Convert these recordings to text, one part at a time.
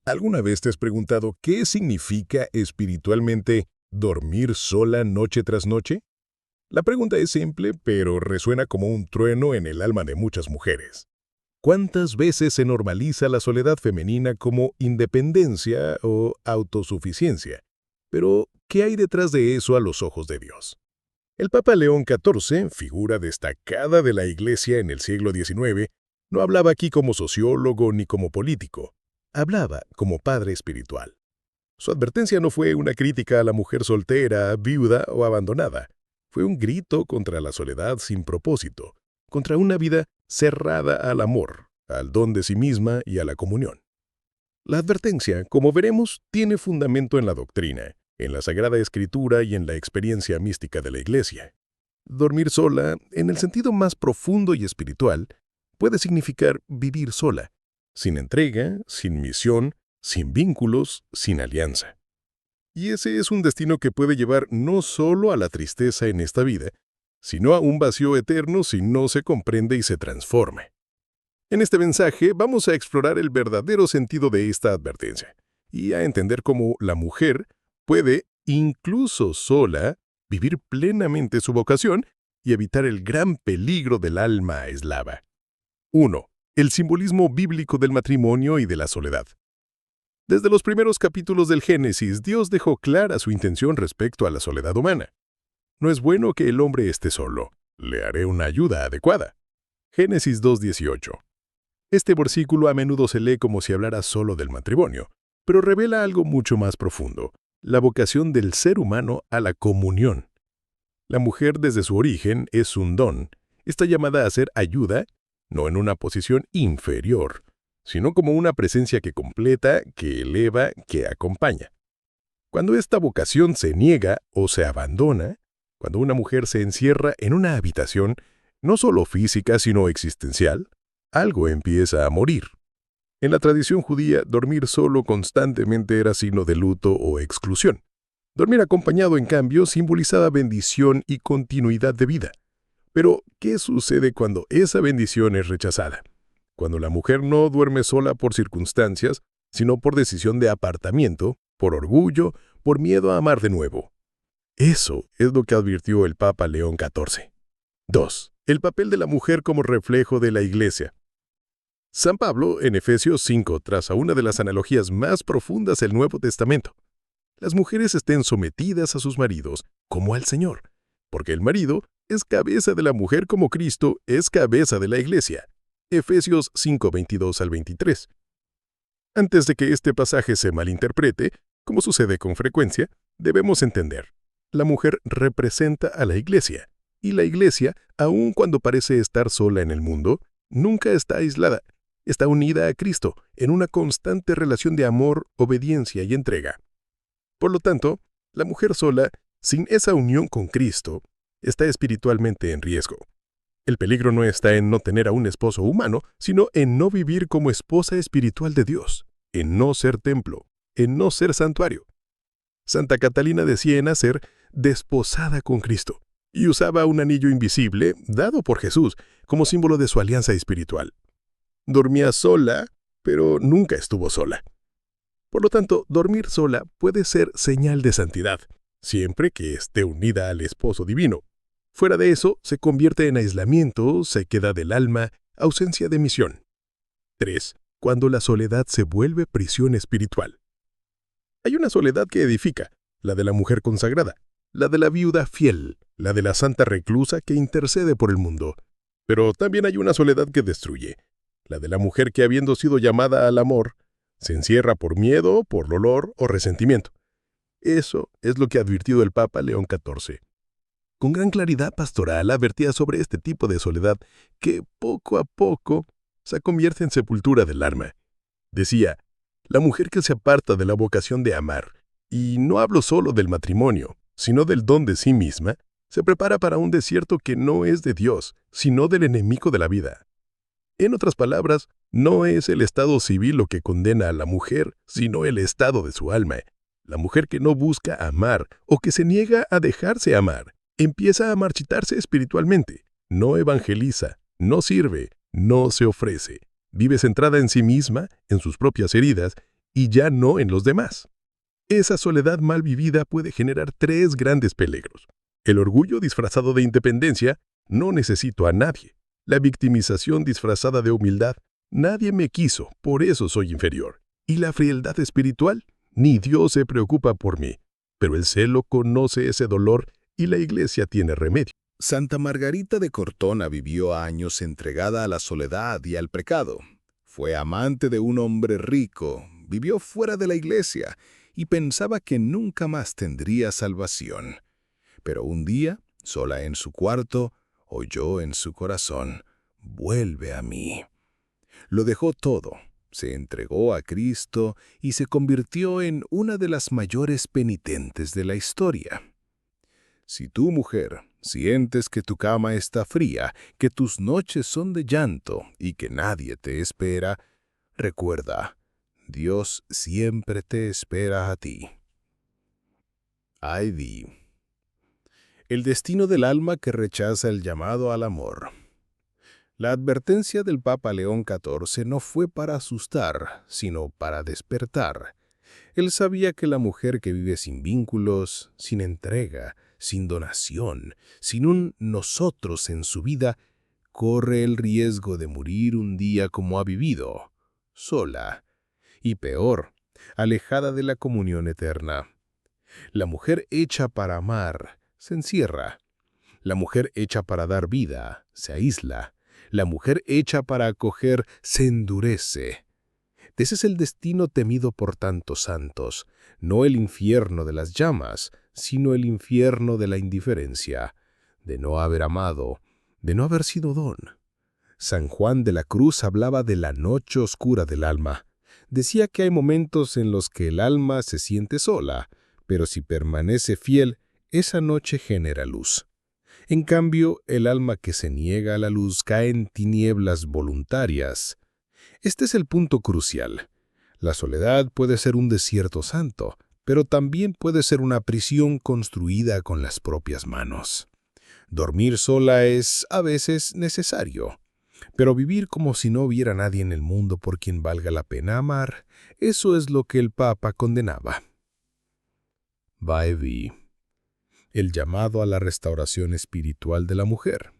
¿Alguna vez te has preguntado qué significa espiritualmente dormir sola noche tras noche? La pregunta es simple, pero resuena como un trueno en el alma de muchas mujeres. ¿Cuántas veces se normaliza la soledad femenina como independencia o autosuficiencia? Pero, ¿qué hay detrás de eso a los ojos de Dios? El Papa León XIV, figura destacada de la Iglesia en el siglo XIX, no hablaba aquí como sociólogo ni como político. Hablaba como padre espiritual. Su advertencia no fue una crítica a la mujer soltera, viuda o abandonada. Fue un grito contra la soledad sin propósito, contra una vida cerrada al amor, al don de sí misma y a la comunión. La advertencia, como veremos, tiene fundamento en la doctrina, en la Sagrada Escritura y en la experiencia mística de la Iglesia. Dormir sola, en el sentido más profundo y espiritual, puede significar vivir sola, sin entrega, sin misión, sin vínculos, sin alianza. Y ese es un destino que puede llevar no solo a la tristeza en esta vida, sino a un vacío eterno si no se comprende y se transforma. En este mensaje vamos a explorar el verdadero sentido de esta advertencia y a entender cómo la mujer puede, incluso sola, vivir plenamente su vocación y evitar el gran peligro del alma eslava. 1. El simbolismo bíblico del matrimonio y de la soledad. Desde los primeros capítulos del Génesis, Dios dejó clara su intención respecto a la soledad humana. No es bueno que el hombre esté solo. Le haré una ayuda adecuada. Génesis 2:18. Este versículo a menudo se lee como si hablara solo del matrimonio, pero revela algo mucho más profundo, la vocación del ser humano a la comunión. La mujer desde su origen es un don. Está llamada a ser ayuda, no en una posición inferior, sino como una presencia que completa, que eleva, que acompaña. Cuando esta vocación se niega o se abandona, cuando una mujer se encierra en una habitación, no solo física sino existencial, algo empieza a morir. En la tradición judía, dormir solo constantemente era signo de luto o exclusión. Dormir acompañado, en cambio, simbolizaba bendición y continuidad de vida. Pero, ¿qué sucede cuando esa bendición es rechazada? Cuando la mujer no duerme sola por circunstancias, sino por decisión de apartamiento, por orgullo, por miedo a amar de nuevo. Eso es lo que advirtió el Papa León XIV. 2. El papel de la mujer como reflejo de la Iglesia. San Pablo, en Efesios 5, traza una de las analogías más profundas del Nuevo Testamento. Las mujeres estén sometidas a sus maridos, como al Señor, porque el marido es cabeza de la mujer como Cristo es cabeza de la Iglesia. Efesios 5, 22 al 23. Antes de que este pasaje se malinterprete, como sucede con frecuencia, debemos entender. La mujer representa a la Iglesia, y la Iglesia, aun cuando parece estar sola en el mundo, nunca está aislada. Está unida a Cristo en una constante relación de amor, obediencia y entrega. Por lo tanto, la mujer sola, sin esa unión con Cristo, está espiritualmente en riesgo. El peligro no está en no tener a un esposo humano, sino en no vivir como esposa espiritual de Dios, en no ser templo, en no ser santuario. Santa Catalina de Siena ser desposada con Cristo, y usaba un anillo invisible, dado por Jesús, como símbolo de su alianza espiritual. Dormía sola, pero nunca estuvo sola. Por lo tanto, dormir sola puede ser señal de santidad, siempre que esté unida al esposo divino. Fuera de eso, se convierte en aislamiento, sequedad del alma, ausencia de misión. 3. Cuando la soledad se vuelve prisión espiritual. Hay una soledad que edifica, la de la mujer consagrada, la de la viuda fiel, la de la santa reclusa que intercede por el mundo. Pero también hay una soledad que destruye, la de la mujer que, habiendo sido llamada al amor, se encierra por miedo, por dolor o resentimiento. Eso es lo que ha advertido el Papa León XIV. Con gran claridad pastoral advertía sobre este tipo de soledad que, poco a poco, se convierte en sepultura del alma. Decía, la mujer que se aparta de la vocación de amar, y no hablo solo del matrimonio, sino del don de sí misma, se prepara para un desierto que no es de Dios, sino del enemigo de la vida. En otras palabras, no es el estado civil lo que condena a la mujer, sino el estado de su alma. La mujer que no busca amar o que se niega a dejarse amar, empieza a marchitarse espiritualmente. No evangeliza, no sirve, no se ofrece. Vive centrada en sí misma, en sus propias heridas, y ya no en los demás. Esa soledad mal vivida puede generar tres grandes peligros. El orgullo disfrazado de independencia, no necesito a nadie. La victimización disfrazada de humildad, nadie me quiso, por eso soy inferior. Y la frialdad espiritual, ni Dios se preocupa por mí. Pero el celo conoce ese dolor y la iglesia tiene remedio. Santa Margarita de Cortona vivió años entregada a la soledad y al pecado. Fue amante de un hombre rico, vivió fuera de la iglesia y pensaba que nunca más tendría salvación. Pero un día, sola en su cuarto, oyó en su corazón: «Vuelve a mí». Lo dejó todo, se entregó a Cristo y se convirtió en una de las mayores penitentes de la historia. Si tú, mujer, sientes que tu cama está fría, que tus noches son de llanto y que nadie te espera, recuerda, Dios siempre te espera a ti. Ivy. El destino del alma que rechaza el llamado al amor. La advertencia del Papa León XIV no fue para asustar, sino para despertar. Él sabía que la mujer que vive sin vínculos, sin entrega, sin donación, sin un nosotros en su vida, corre el riesgo de morir un día como ha vivido, sola, y peor, alejada de la comunión eterna. La mujer hecha para amar se encierra. La mujer hecha para dar vida se aísla. La mujer hecha para acoger se endurece. Ese es el destino temido por tantos santos, no el infierno de las llamas, sino el infierno de la indiferencia, de no haber amado, de no haber sido don. San Juan de la Cruz hablaba de la noche oscura del alma. Decía que hay momentos en los que el alma se siente sola, pero si permanece fiel, esa noche genera luz. En cambio, el alma que se niega a la luz cae en tinieblas voluntarias. Este es el punto crucial. La soledad puede ser un desierto santo, pero también puede ser una prisión construida con las propias manos. Dormir sola es, a veces, necesario, pero vivir como si no hubiera nadie en el mundo por quien valga la pena amar, eso es lo que el Papa condenaba. Baevi. El llamado a la restauración espiritual de la mujer.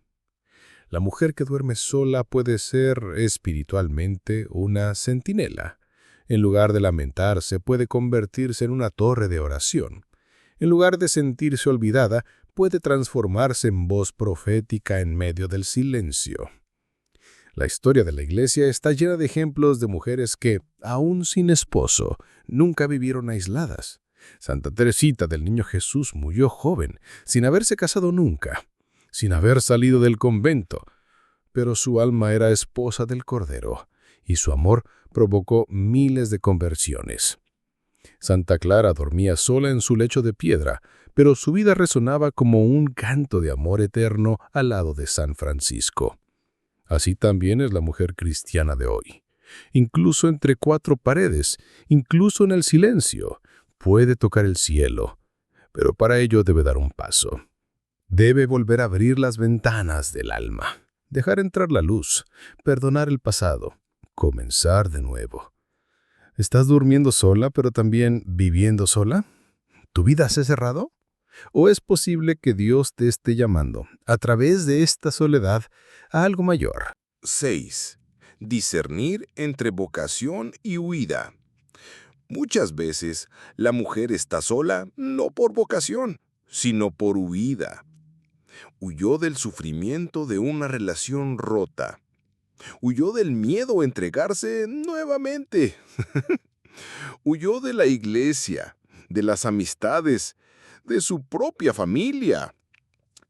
La mujer que duerme sola puede ser espiritualmente una centinela. En lugar de lamentarse, puede convertirse en una torre de oración. En lugar de sentirse olvidada, puede transformarse en voz profética en medio del silencio. La historia de la Iglesia está llena de ejemplos de mujeres que, aún sin esposo, nunca vivieron aisladas. Santa Teresita del Niño Jesús murió joven, sin haberse casado nunca, sin haber salido del convento, pero su alma era esposa del Cordero, y su amor provocó miles de conversiones. Santa Clara dormía sola en su lecho de piedra, pero su vida resonaba como un canto de amor eterno al lado de San Francisco. Así también es la mujer cristiana de hoy. Incluso entre cuatro paredes, incluso en el silencio, puede tocar el cielo, pero para ello debe dar un paso. Debe volver a abrir las ventanas del alma, dejar entrar la luz, perdonar el pasado, comenzar de nuevo. ¿Estás durmiendo sola, pero también viviendo sola? ¿Tu vida se ha cerrado? ¿O es posible que Dios te esté llamando, a través de esta soledad, a algo mayor? 6. Discernir entre vocación y huida. Muchas veces la mujer está sola no por vocación, sino por huida. Huyó del sufrimiento de una relación rota. Huyó del miedo a entregarse nuevamente. Huyó de la iglesia, de las amistades, de su propia familia.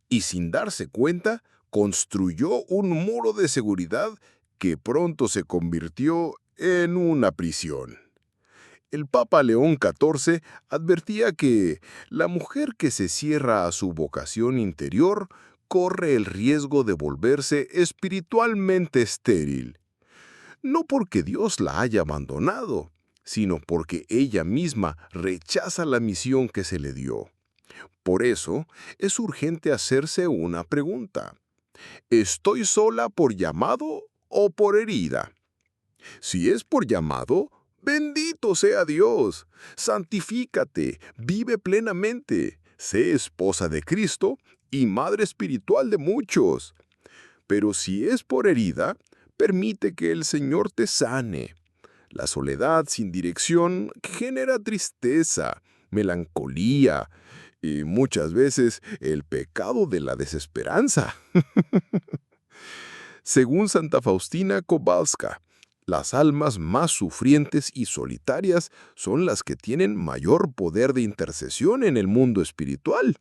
Y sin darse cuenta, construyó un muro de seguridad que pronto se convirtió en una prisión. El Papa León XIV advertía que la mujer que se cierra a su vocación interior corre el riesgo de volverse espiritualmente estéril. No porque Dios la haya abandonado, sino porque ella misma rechaza la misión que se le dio. Por eso, es urgente hacerse una pregunta. ¿Estoy sola por llamado o por herida? Si es por llamado, Bendito sea Dios. Santifícate, vive plenamente, sé esposa de Cristo y madre espiritual de muchos. Pero si es por herida, permite que el Señor te sane. La soledad sin dirección genera tristeza, melancolía y muchas veces el pecado de la desesperanza. Según Santa Faustina Kowalska, las almas más sufrientes y solitarias son las que tienen mayor poder de intercesión en el mundo espiritual.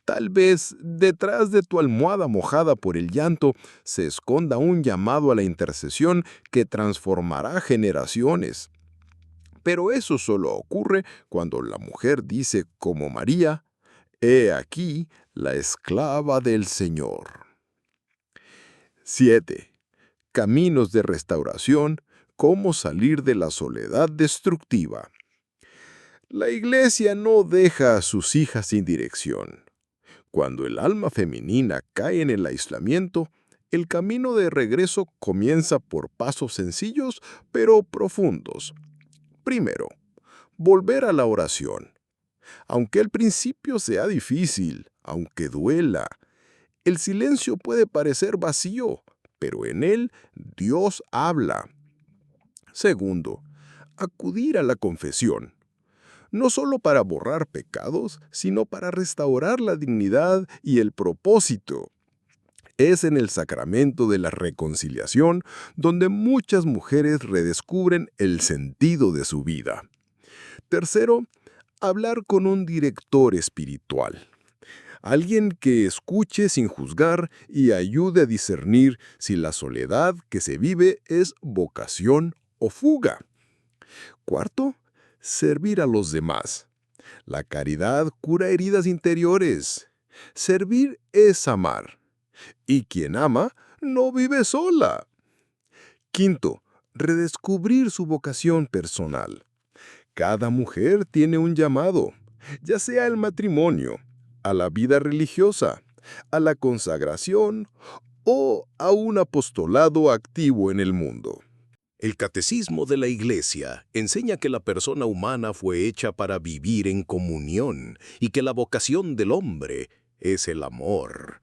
Tal vez detrás de tu almohada mojada por el llanto se esconda un llamado a la intercesión que transformará generaciones. Pero eso solo ocurre cuando la mujer dice como María, «He aquí la esclava del Señor». 7. Caminos de restauración, cómo salir de la soledad destructiva. La Iglesia no deja a sus hijas sin dirección. Cuando el alma femenina cae en el aislamiento, el camino de regreso comienza por pasos sencillos pero profundos. Primero, volver a la oración. Aunque al principio sea difícil, aunque duela, el silencio puede parecer vacío, pero en él Dios habla. Segundo, acudir a la confesión. No solo para borrar pecados, sino para restaurar la dignidad y el propósito. Es en el sacramento de la reconciliación donde muchas mujeres redescubren el sentido de su vida. Tercero, hablar con un director espiritual. Alguien que escuche sin juzgar y ayude a discernir si la soledad que se vive es vocación o fuga. Cuarto, servir a los demás. La caridad cura heridas interiores. Servir es amar. Y quien ama no vive sola. Quinto, redescubrir su vocación personal. Cada mujer tiene un llamado, ya sea al matrimonio, a la vida religiosa, a la consagración o a un apostolado activo en el mundo. El Catecismo de la Iglesia enseña que la persona humana fue hecha para vivir en comunión y que la vocación del hombre es el amor.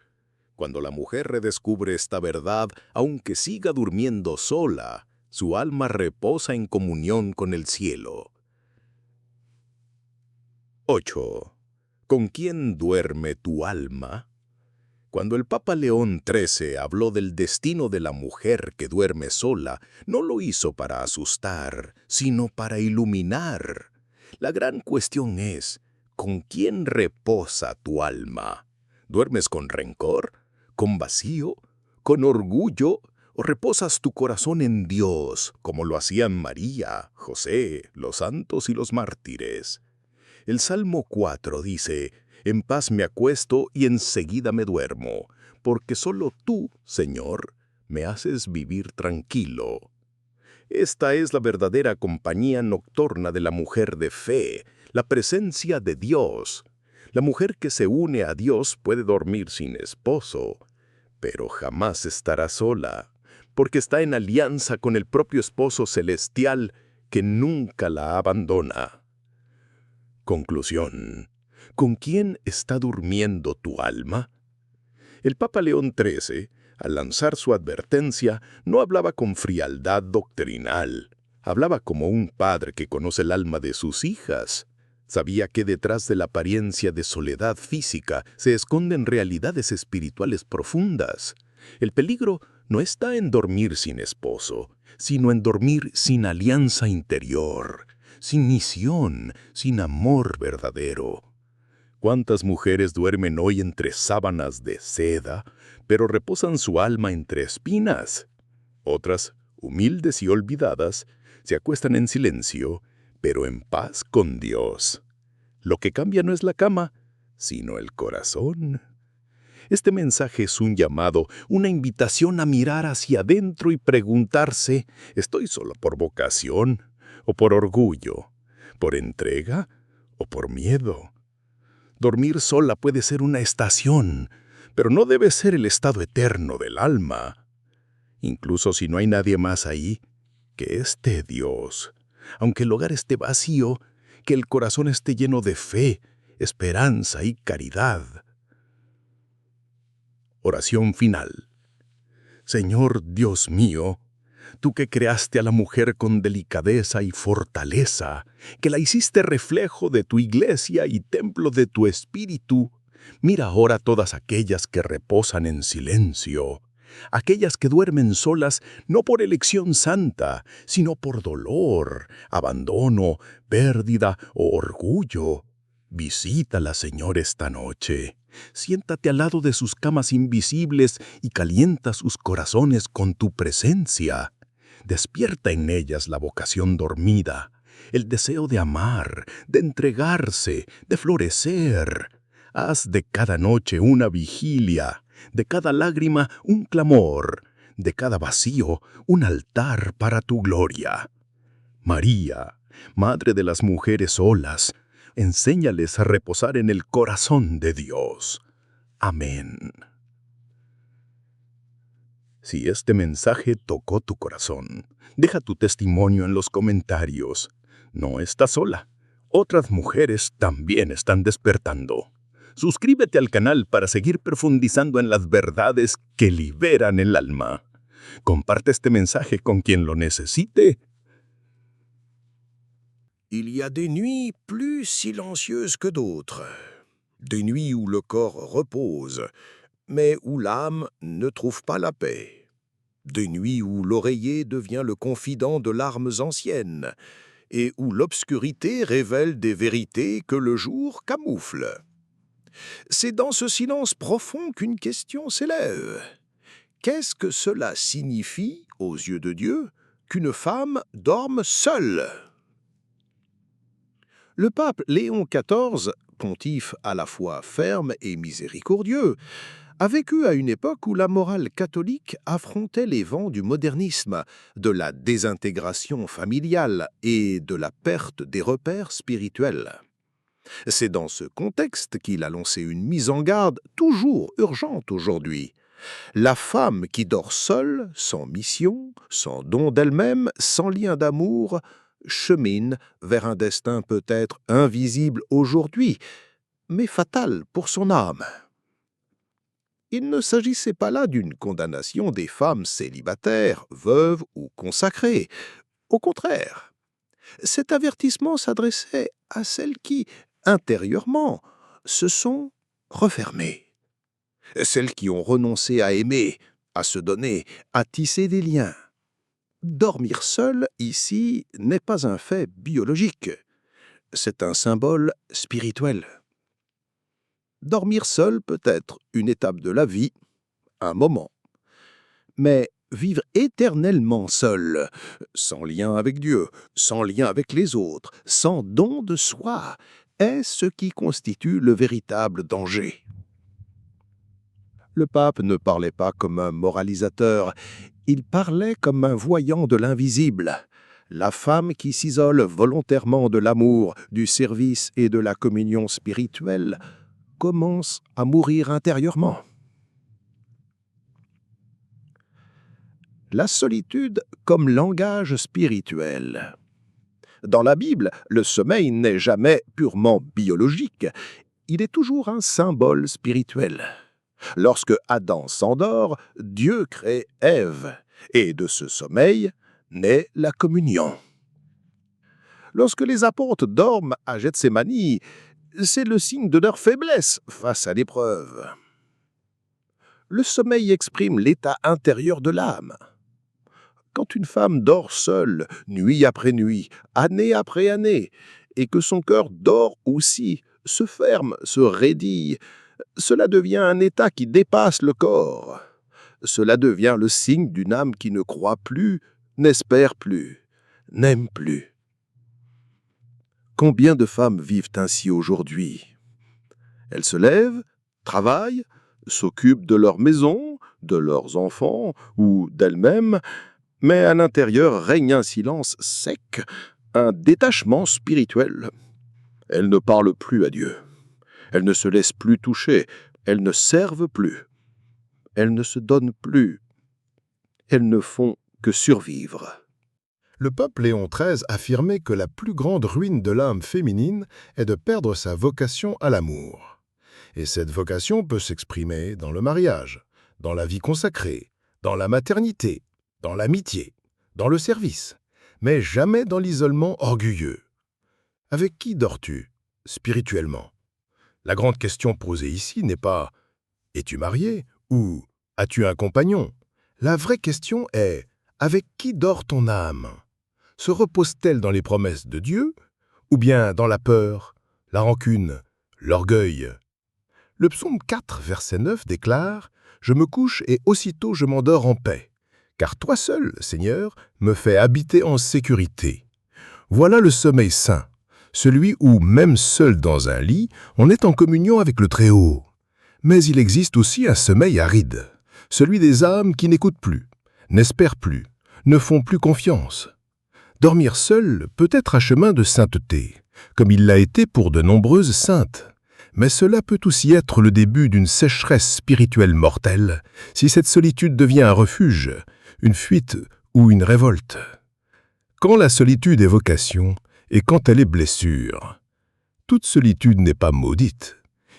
Cuando la mujer redescubre esta verdad, aunque siga durmiendo sola, su alma reposa en comunión con el cielo. 8. ¿Con quién duerme tu alma? Cuando el Papa León XIII habló del destino de la mujer que duerme sola, no lo hizo para asustar, sino para iluminar. La gran cuestión es, ¿con quién reposa tu alma? ¿Duermes con rencor? ¿Con vacío? ¿Con orgullo? ¿O reposas tu corazón en Dios, como lo hacían María, José, los santos y los mártires? El Salmo 4 dice, «En paz me acuesto y enseguida me duermo, porque solo tú, Señor, me haces vivir tranquilo». Esta es la verdadera compañía nocturna de la mujer de fe, la presencia de Dios. La mujer que se une a Dios puede dormir sin esposo, pero jamás estará sola, porque está en alianza con el propio esposo celestial que nunca la abandona. Conclusión. ¿Con quién está durmiendo tu alma? El Papa León XIII, al lanzar su advertencia, no hablaba con frialdad doctrinal. Hablaba como un padre que conoce el alma de sus hijas. Sabía que detrás de la apariencia de soledad física se esconden realidades espirituales profundas. El peligro no está en dormir sin esposo, sino en dormir sin alianza interior, sin misión, sin amor verdadero. ¿Cuántas mujeres duermen hoy entre sábanas de seda, pero reposan su alma entre espinas? Otras, humildes y olvidadas, se acuestan en silencio, pero en paz con Dios. Lo que cambia no es la cama, sino el corazón. Este mensaje es un llamado, una invitación a mirar hacia adentro y preguntarse, ¿estoy solo por vocación o por orgullo, por entrega o por miedo? Dormir sola puede ser una estación, pero no debe ser el estado eterno del alma. Incluso si no hay nadie más ahí, que esté Dios. Aunque el hogar esté vacío, que el corazón esté lleno de fe, esperanza y caridad. Oración final. Señor Dios mío, tú que creaste a la mujer con delicadeza y fortaleza, que la hiciste reflejo de tu iglesia y templo de tu espíritu, mira ahora todas aquellas que reposan en silencio, aquellas que duermen solas no por elección santa, sino por dolor, abandono, pérdida o orgullo. Visítalas, Señor, esta noche. Siéntate al lado de sus camas invisibles y calienta sus corazones con tu presencia. Despierta en ellas la vocación dormida, el deseo de amar, de entregarse, de florecer. Haz de cada noche una vigilia, de cada lágrima un clamor, de cada vacío un altar para tu gloria. María, Madre de las mujeres solas, enséñales a reposar en el corazón de Dios. Amén. Si este mensaje tocó tu corazón, deja tu testimonio en los comentarios. No estás sola. Otras mujeres también están despertando. Suscríbete al canal para seguir profundizando en las verdades que liberan el alma. Comparte este mensaje con quien lo necesite. Il y a des nuits plus silencieuses que d'autres, des nuits où le corps repose, mais où l'âme ne trouve pas la paix, des nuits où l'oreiller devient le confident de larmes anciennes, et où l'obscurité révèle des vérités que le jour camoufle. C'est dans ce silence profond qu'une question s'élève. Qu'est-ce que cela signifie, aux yeux de Dieu, qu'une femme dorme seule ? Le pape Léon XIV, pontife à la fois ferme et miséricordieux, a vécu à une époque où la morale catholique affrontait les vents du modernisme, de la désintégration familiale et de la perte des repères spirituels. C'est dans ce contexte qu'il a lancé une mise en garde toujours urgente aujourd'hui. La femme qui dort seule, sans mission, sans don d'elle-même, sans lien d'amour, chemine vers un destin peut-être invisible aujourd'hui, mais fatal pour son âme. Il ne s'agissait pas là d'une condamnation des femmes célibataires, veuves ou consacrées. Au contraire, cet avertissement s'adressait à celles qui, intérieurement, se sont refermées. Celles qui ont renoncé à aimer, à se donner, à tisser des liens. Dormir seul, ici, n'est pas un fait biologique. C'est un symbole spirituel. Dormir seul peut être une étape de la vie, un moment. Mais vivre éternellement seul, sans lien avec Dieu, sans lien avec les autres, sans don de soi, est ce qui constitue le véritable danger. Le pape ne parlait pas comme un moralisateur, il parlait comme un voyant de l'invisible. La femme qui s'isole volontairement de l'amour, du service et de la communion spirituelle commence à mourir intérieurement. La solitude comme langage spirituel. Dans la Bible, le sommeil n'est jamais purement biologique, il est toujours un symbole spirituel. Lorsque Adam s'endort, Dieu crée Ève, et de ce sommeil naît la communion. Lorsque les apôtres dorment à Gethsémani, c'est le signe de leur faiblesse face à l'épreuve. Le sommeil exprime l'état intérieur de l'âme. Quand une femme dort seule, nuit après nuit, année après année, et que son cœur dort aussi, se ferme, se raidit, cela devient un état qui dépasse le corps. Cela devient le signe d'une âme qui ne croit plus, n'espère plus, n'aime plus. Combien de femmes vivent ainsi aujourd'hui ? Elles se lèvent, travaillent, s'occupent de leur maison, de leurs enfants ou d'elles-mêmes, mais à l'intérieur règne un silence sec, un détachement spirituel. Elles ne parlent plus à Dieu. Elles ne se laissent plus toucher. Elles ne servent plus. Elles ne se donnent plus. Elles ne font que survivre. Le pape Léon XIII affirmait que la plus grande ruine de l'âme féminine est de perdre sa vocation à l'amour. Et cette vocation peut s'exprimer dans le mariage, dans la vie consacrée, dans la maternité, dans l'amitié, dans le service, mais jamais dans l'isolement orgueilleux. Avec qui dors-tu, spirituellement? La grande question posée ici n'est pas « es-tu marié ?» ou « as-tu un compagnon ?» La vraie question est « avec qui dort ton âme ?» Se repose-t-elle dans les promesses de Dieu ou bien dans la peur, la rancune, l'orgueil? Le psaume 4, verset 9 déclare « Je me couche et aussitôt je m'endors en paix, car toi seul, Seigneur, me fais habiter en sécurité. » Voilà le sommeil saint, celui où, même seul dans un lit, on est en communion avec le Très-Haut. Mais il existe aussi un sommeil aride, celui des âmes qui n'écoutent plus, n'espèrent plus, ne font plus confiance. Dormir seul peut être un chemin de sainteté, comme il l'a été pour de nombreuses saintes. Mais cela peut aussi être le début d'une sécheresse spirituelle mortelle, si cette solitude devient un refuge, une fuite ou une révolte. Quand la solitude est vocation et quand elle est blessure, toute solitude n'est pas maudite.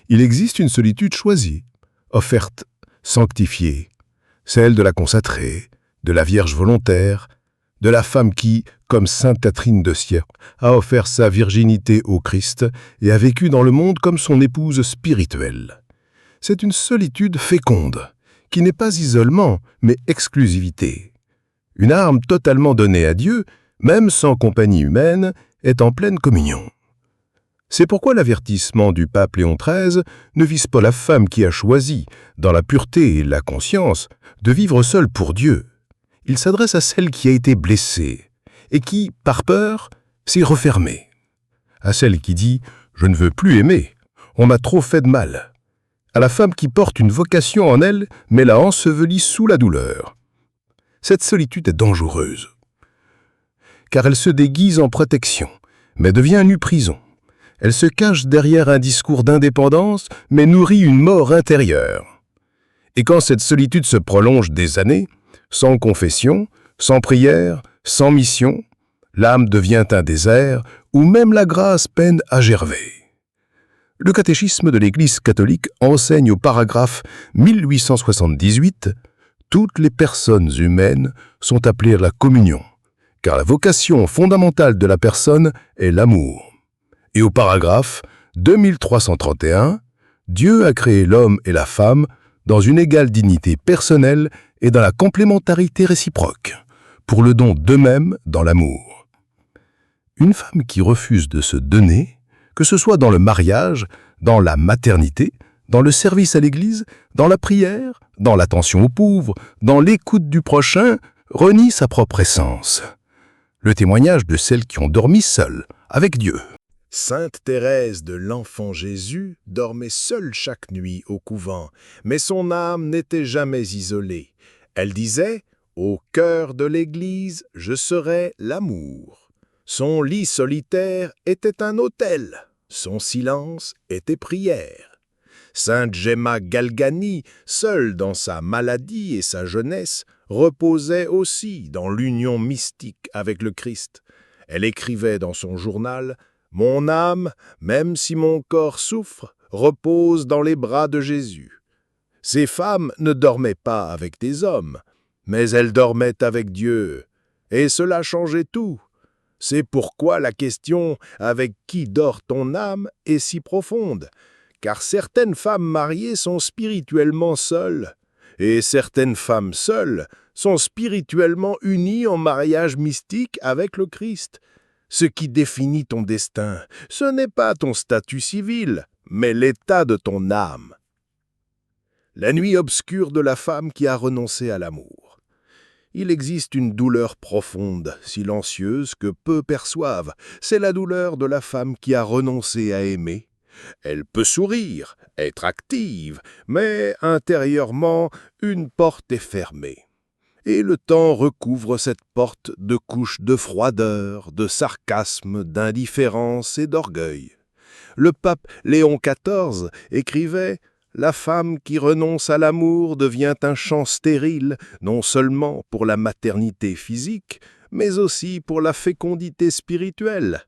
Il existe une solitude choisie, offerte, sanctifiée, celle de la consacrée, de la Vierge volontaire, de la femme qui, comme sainte Catherine de Sienne, a offert sa virginité au Christ et a vécu dans le monde comme son épouse spirituelle. C'est une solitude féconde, qui n'est pas isolement, mais exclusivité. Une âme totalement donnée à Dieu, même sans compagnie humaine, est en pleine communion. C'est pourquoi l'avertissement du pape Léon XIII ne vise pas la femme qui a choisi, dans la pureté et la conscience, de vivre seule pour Dieu. Il s'adresse à celle qui a été blessée et qui, par peur, s'est refermée. À celle qui dit « Je ne veux plus aimer, on m'a trop fait de mal ». À la femme qui porte une vocation en elle, mais l'a ensevelie sous la douleur. Cette solitude est dangereuse, car elle se déguise en protection, mais devient nue prison. Elle se cache derrière un discours d'indépendance, mais nourrit une mort intérieure. Et quand cette solitude se prolonge des années, sans confession, sans prière, sans mission, l'âme devient un désert où même la grâce peine à gerber. Le catéchisme de l'Église catholique enseigne au paragraphe 1878 « Toutes les personnes humaines sont appelées à la communion, car la vocation fondamentale de la personne est l'amour. » Et au paragraphe 2331 « Dieu a créé l'homme et la femme dans une égale dignité personnelle et dans la complémentarité réciproque, pour le don d'eux-mêmes dans l'amour. » Une femme qui refuse de se donner, que ce soit dans le mariage, dans la maternité, dans le service à l'Église, dans la prière, dans l'attention aux pauvres, dans l'écoute du prochain, renie sa propre essence. Le témoignage de celles qui ont dormi seules, avec Dieu. Sainte Thérèse de l'Enfant Jésus dormait seule chaque nuit au couvent, mais son âme n'était jamais isolée. Elle disait « Au cœur de l'Église, je serai l'amour ». Son lit solitaire était un autel, son silence était prière. Sainte Gemma Galgani, seule dans sa maladie et sa jeunesse, reposait aussi dans l'union mystique avec le Christ. Elle écrivait dans son journal « Mon âme, même si mon corps souffre, repose dans les bras de Jésus ». Ces femmes ne dormaient pas avec des hommes, mais elles dormaient avec Dieu, et cela changeait tout. C'est pourquoi la question « Avec qui dort ton âme ?» est si profonde, car certaines femmes mariées sont spirituellement seules, et certaines femmes seules sont spirituellement unies en mariage mystique avec le Christ. Ce qui définit ton destin, ce n'est pas ton statut civil, mais l'état de ton âme. La nuit obscure de la femme qui a renoncé à l'amour. Il existe une douleur profonde, silencieuse, que peu perçoivent. C'est la douleur de la femme qui a renoncé à aimer. Elle peut sourire, être active, mais intérieurement, une porte est fermée. Et le temps recouvre cette porte de couches de froideur, de sarcasme, d'indifférence et d'orgueil. Le pape Léon XIV écrivait « La femme qui renonce à l'amour devient un champ stérile, non seulement pour la maternité physique, mais aussi pour la fécondité spirituelle.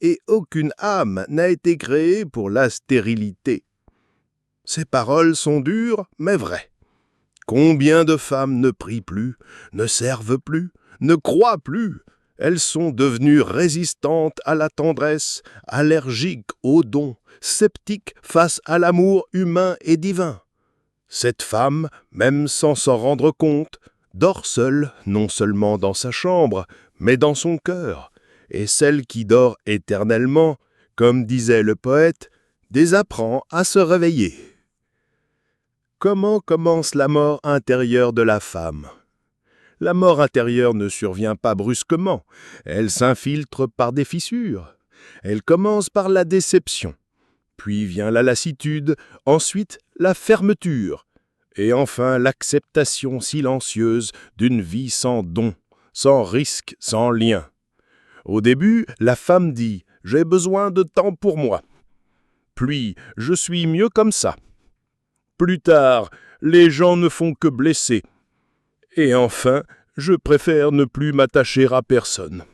Et aucune âme n'a été créée pour la stérilité. Ces paroles sont dures, mais vraies. Combien de femmes ne prient plus, ne servent plus, ne croient plus? Elles sont devenues résistantes à la tendresse, allergiques aux dons, sceptiques face à l'amour humain et divin. Cette femme, même sans s'en rendre compte, dort seule, non seulement dans sa chambre, mais dans son cœur. Et celle qui dort éternellement, comme disait le poète, désapprend à se réveiller. Comment commence la mort intérieure de la femme? La mort intérieure ne survient pas brusquement, elle s'infiltre par des fissures. Elle commence par la déception, puis vient la lassitude, ensuite la fermeture, et enfin l'acceptation silencieuse d'une vie sans don, sans risque, sans lien. Au début, la femme dit « J'ai besoin de temps pour moi ». Puis « Je suis mieux comme ça ». Plus tard, les gens ne font que blesser. Et enfin, je préfère ne plus m'attacher à personne.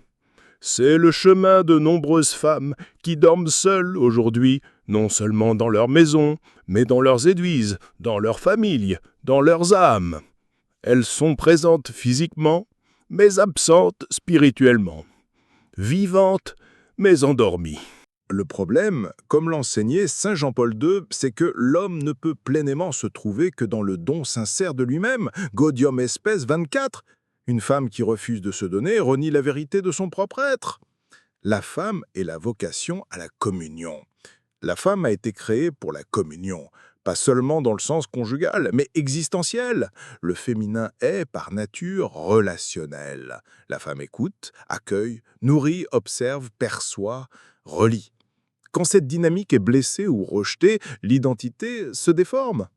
C'est le chemin de nombreuses femmes qui dorment seules aujourd'hui, non seulement dans leur maison, mais dans leurs églises, dans leurs familles, dans leurs âmes. Elles sont présentes physiquement, mais absentes spirituellement. Vivantes, mais endormies. Le problème, comme l'enseignait Saint Jean-Paul II, c'est que l'homme ne peut pleinement se trouver que dans le don sincère de lui-même. Gaudium espèce 24. Une femme qui refuse de se donner renie la vérité de son propre être. La femme est la vocation à la communion. La femme a été créée pour la communion, pas seulement dans le sens conjugal, mais existentiel. Le féminin est, par nature, relationnel. La femme écoute, accueille, nourrit, observe, perçoit, relie. Quand cette dynamique est blessée ou rejetée, l'identité se déforme.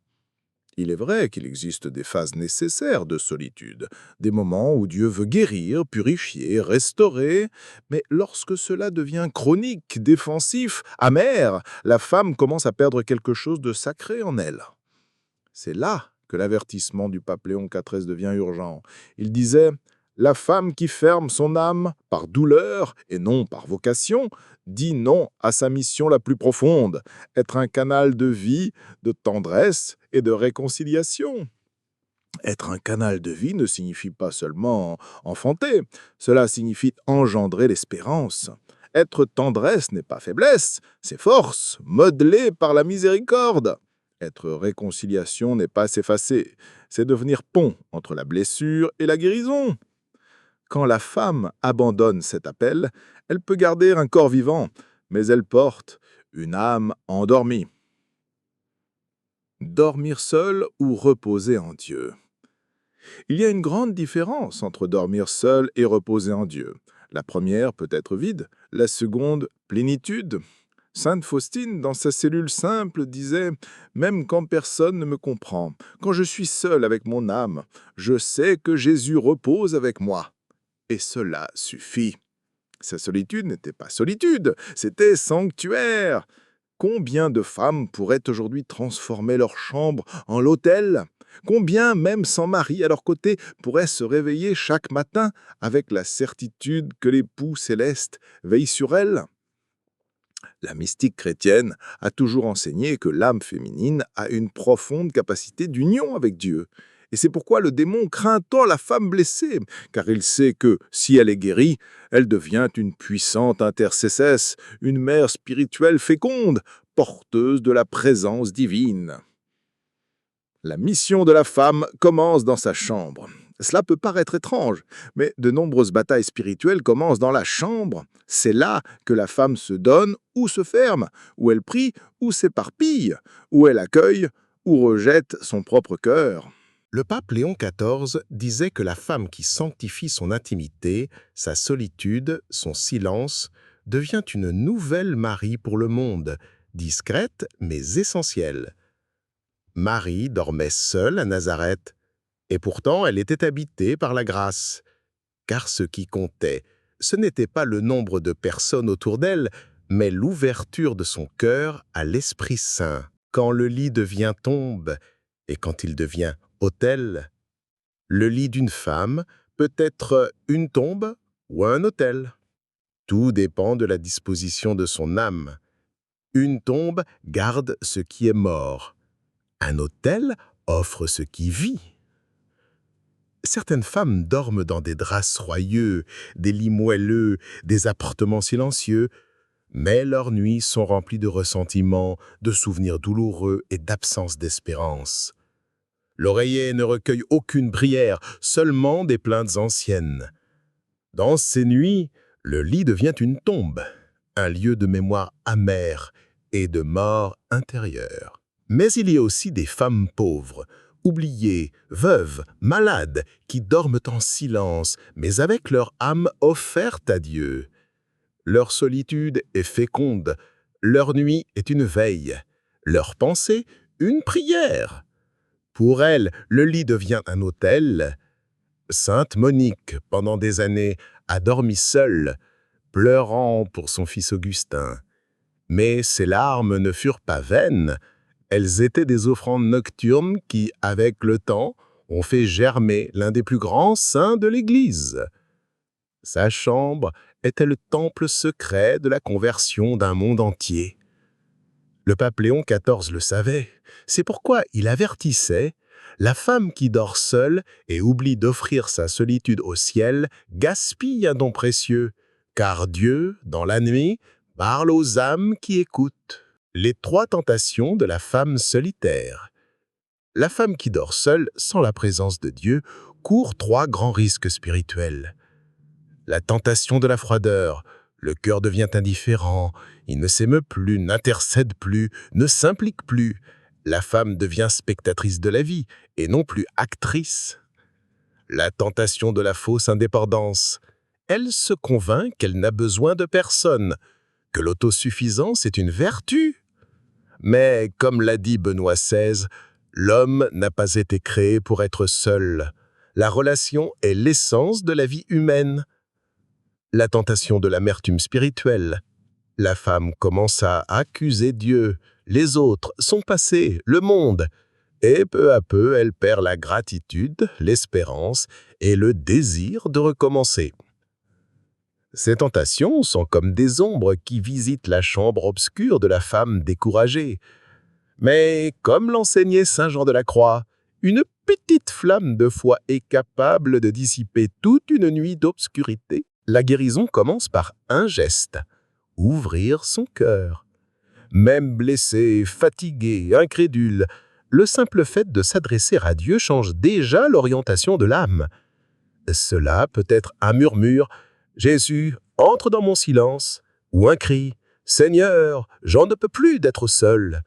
Il est vrai qu'il existe des phases nécessaires de solitude, des moments où Dieu veut guérir, purifier, restaurer, mais lorsque cela devient chronique, défensif, amer, la femme commence à perdre quelque chose de sacré en elle. C'est là que l'avertissement du pape Léon XIV devient urgent. Il disait « La femme qui ferme son âme par douleur et non par vocation dit non à sa mission la plus profonde, être un canal de vie, de tendresse et de réconciliation. » Être un canal de vie ne signifie pas seulement enfanter, cela signifie engendrer l'espérance. Être tendresse n'est pas faiblesse, c'est force, modelée par la miséricorde. Être réconciliation n'est pas s'effacer, c'est devenir pont entre la blessure et la guérison. Quand la femme abandonne cet appel, elle peut garder un corps vivant, mais elle porte une âme endormie. Dormir seul ou reposer en Dieu. Il y a une grande différence entre dormir seul et reposer en Dieu. La première peut être vide, la seconde, plénitude. Sainte Faustine, dans sa cellule simple, disait « Même quand personne ne me comprend, quand je suis seul avec mon âme, je sais que Jésus repose avec moi. » Et cela suffit. Sa solitude n'était pas solitude, c'était sanctuaire. Combien de femmes pourraient aujourd'hui transformer leur chambre en l'autel? Combien, même sans mari à leur côté, pourraient se réveiller chaque matin avec la certitude que l'époux céleste veille sur elles? La mystique chrétienne a toujours enseigné que l'âme féminine a une profonde capacité d'union avec Dieu. Et c'est pourquoi le démon craint tant la femme blessée, car il sait que, si elle est guérie, elle devient une puissante intercessesse, une mère spirituelle féconde, porteuse de la présence divine. La mission de la femme commence dans sa chambre. Cela peut paraître étrange, mais de nombreuses batailles spirituelles commencent dans la chambre. C'est là que la femme se donne ou se ferme, où elle prie ou s'éparpille, où elle accueille ou rejette son propre cœur. Le pape Léon XIV disait que la femme qui sanctifie son intimité, sa solitude, son silence, devient une nouvelle Marie pour le monde, discrète mais essentielle. Marie dormait seule à Nazareth, et pourtant elle était habitée par la grâce. Car ce qui comptait, ce n'était pas le nombre de personnes autour d'elle, mais l'ouverture de son cœur à l'Esprit Saint. Quand le lit devient tombe, et quand il devient autel, le lit d'une femme peut être une tombe ou à un autel. Tout dépend de la disposition de son âme. Une tombe garde ce qui est mort. Un autel offre ce qui vit. Certaines femmes dorment dans des draps soyeux, des lits moelleux, des appartements silencieux, mais leurs nuits sont remplies de ressentiments, de souvenirs douloureux et d'absence d'espérance. L'oreiller ne recueille aucune prière, seulement des plaintes anciennes. Dans ces nuits, le lit devient une tombe, un lieu de mémoire amère et de mort intérieure. Mais il y a aussi des femmes pauvres, oubliées, veuves, malades, qui dorment en silence, mais avec leur âme offerte à Dieu. Leur solitude est féconde, leur nuit est une veille, leur pensée une prière. Pour elles, le lit devient un autel. Sainte Monique, pendant des années, a dormi seule, pleurant pour son fils Augustin. Mais ses larmes ne furent pas vaines. Elles étaient des offrandes nocturnes qui, avec le temps, ont fait germer l'un des plus grands saints de l'Église. Sa chambre était le temple secret de la conversion d'un monde entier. Le pape Léon XIV le savait. C'est pourquoi il avertissait « La femme qui dort seule et oublie d'offrir sa solitude au ciel gaspille un don précieux, car Dieu, dans la nuit, parle aux âmes qui écoutent. » Les 3 tentations de la femme solitaire. La femme qui dort seule, sans la présence de Dieu, court 3 grands risques spirituels. La tentation de la froideur. Le cœur devient indifférent, il ne s'émeut plus, n'intercède plus, ne s'implique plus. La femme devient spectatrice de la vie, et non plus actrice. La tentation de la fausse indépendance. Elle se convainc qu'elle n'a besoin de personne, que l'autosuffisance est une vertu. Mais, comme l'a dit Benoît XVI, l'homme n'a pas été créé pour être seul. La relation est l'essence de la vie humaine. La tentation de l'amertume spirituelle. La femme commence à accuser Dieu, les autres, son passé, le monde. Et peu à peu, elle perd la gratitude, l'espérance et le désir de recommencer. Ces tentations sont comme des ombres qui visitent la chambre obscure de la femme découragée. Mais, comme l'enseignait saint Jean de la Croix, une petite flamme de foi est capable de dissiper toute une nuit d'obscurité. La guérison commence par un geste, ouvrir son cœur. Même blessé, fatigué, incrédule, le simple fait de s'adresser à Dieu change déjà l'orientation de l'âme. Cela peut être un murmure « Jésus, entre dans mon silence » ou un cri « Seigneur, j'en ne peux plus d'être seul »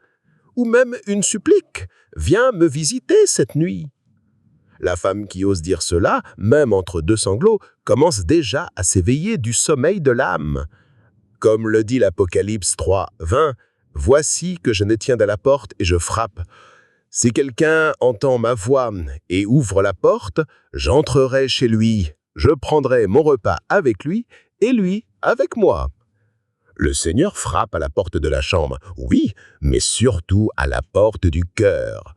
ou même une supplique « Viens me visiter cette nuit ». La femme qui ose dire cela, même entre 2 sanglots, commence déjà à s'éveiller du sommeil de l'âme. Comme le dit l'Apocalypse 3, 20, « Voici que je me tiens à la porte et je frappe. Si quelqu'un entend ma voix et ouvre la porte, j'entrerai chez lui. Je prendrai mon repas avec lui et lui avec moi. » Le Seigneur frappe à la porte de la chambre, oui, mais surtout à la porte du cœur.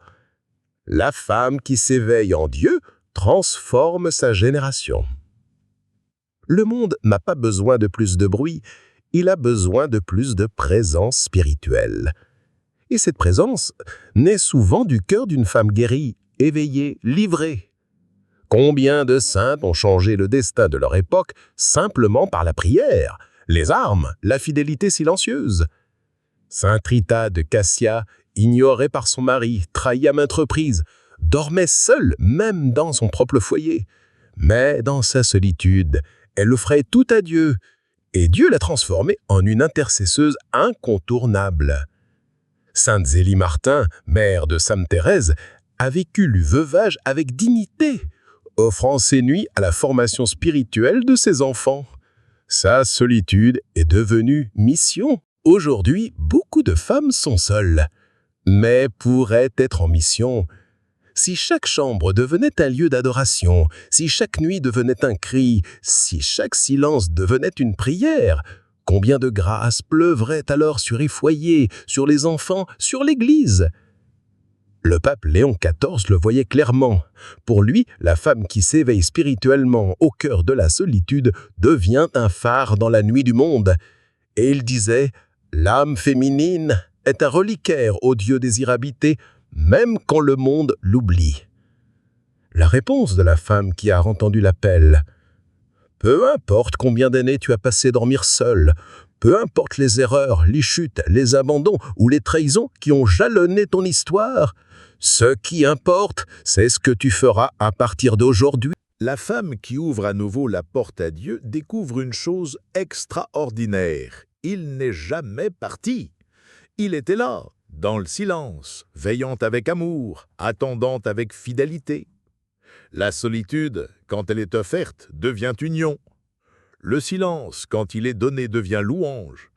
La femme qui s'éveille en Dieu transforme sa génération. Le monde n'a pas besoin de plus de bruit, il a besoin de plus de présence spirituelle. Et cette présence naît souvent du cœur d'une femme guérie, éveillée, livrée. Combien de saintes ont changé le destin de leur époque simplement par la prière, les armes, la fidélité silencieuse. Sainte Rita de Cassia, ignorée par son mari, trahie à maintes reprises, dormait seule même dans son propre foyer. Mais dans sa solitude, elle offrait tout à Dieu, et Dieu l'a transformée en une intercesseuse incontournable. Sainte Zélie Martin, mère de Sainte Thérèse, a vécu le veuvage avec dignité, offrant ses nuits à la formation spirituelle de ses enfants. Sa solitude est devenue mission. Aujourd'hui, beaucoup de femmes sont seules, mais pourraient être en mission. Si chaque chambre devenait un lieu d'adoration, si chaque nuit devenait un cri, si chaque silence devenait une prière, combien de grâce pleuvrait alors sur les foyers, sur les enfants, sur l'Église? Le pape Léon XIV le voyait clairement. Pour lui, la femme qui s'éveille spirituellement au cœur de la solitude devient un phare dans la nuit du monde. Et il disait « L'âme féminine est un reliquaire au Dieu désire habiter, même quand le monde l'oublie. » La réponse de la femme qui a entendu l'appel « Peu importe combien d'années tu as passé dormir seule, peu importe les erreurs, les chutes, les abandons ou les trahisons qui ont jalonné ton histoire, ce qui importe, c'est ce que tu feras à partir d'aujourd'hui. » La femme qui ouvre à nouveau la porte à Dieu découvre une chose extraordinaire. Il n'est jamais parti. Il était là, dans le silence, veillant avec amour, attendant avec fidélité. La solitude, quand elle est offerte, devient union. Le silence, quand il est donné, devient louange.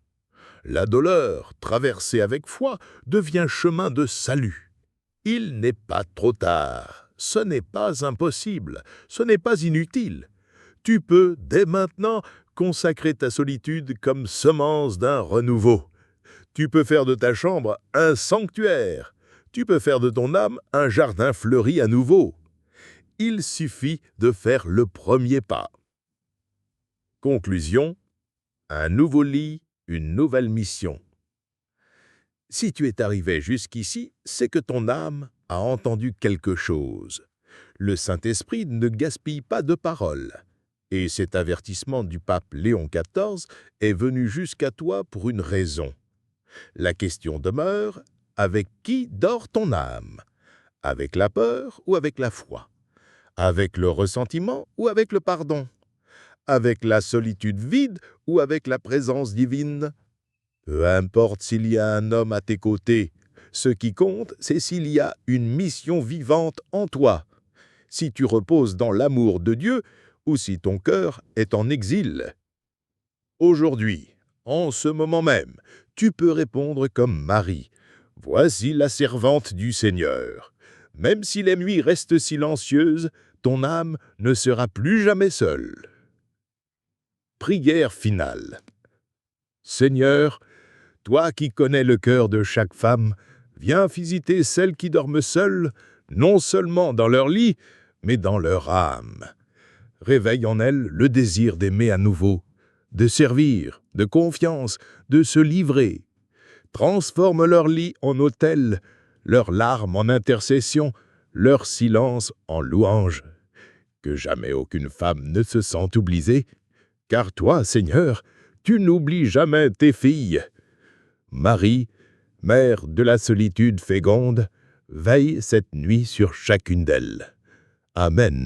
La douleur, traversée avec foi, devient chemin de salut. Il n'est pas trop tard. Ce n'est pas impossible. Ce n'est pas inutile. Tu peux, dès maintenant, consacrer ta solitude comme semence d'un renouveau. Tu peux faire de ta chambre un sanctuaire. Tu peux faire de ton âme un jardin fleuri à nouveau. Il suffit de faire le premier pas. Conclusion, un nouveau lit, une nouvelle mission. Si tu es arrivé jusqu'ici, c'est que ton âme a entendu quelque chose. Le Saint-Esprit ne gaspille pas de paroles. Et cet avertissement du pape Léon XIV est venu jusqu'à toi pour une raison. La question demeure, avec qui dort ton âme? Avec la peur ou avec la foi? Avec le ressentiment ou avec le pardon? Avec la solitude vide ou avec la présence divine? Peu importe s'il y a un homme à tes côtés, ce qui compte, c'est s'il y a une mission vivante en toi, si tu reposes dans l'amour de Dieu ou si ton cœur est en exil. Aujourd'hui, en ce moment même, tu peux répondre comme Marie. Voici la servante du Seigneur. Même si les nuits restent silencieuses, ton âme ne sera plus jamais seule. Prière finale. Seigneur, toi qui connais le cœur de chaque femme, viens visiter celles qui dorment seules, non seulement dans leur lit, mais dans leur âme. Réveille en elles le désir d'aimer à nouveau, de servir, de confiance, de se livrer. Transforme leur lit en autel, leurs larmes en intercession, leur silence en louange. Que jamais aucune femme ne se sente oubliée, car toi, Seigneur, tu n'oublies jamais tes filles. Marie, mère de la solitude féconde, veille cette nuit sur chacune d'elles. Amen.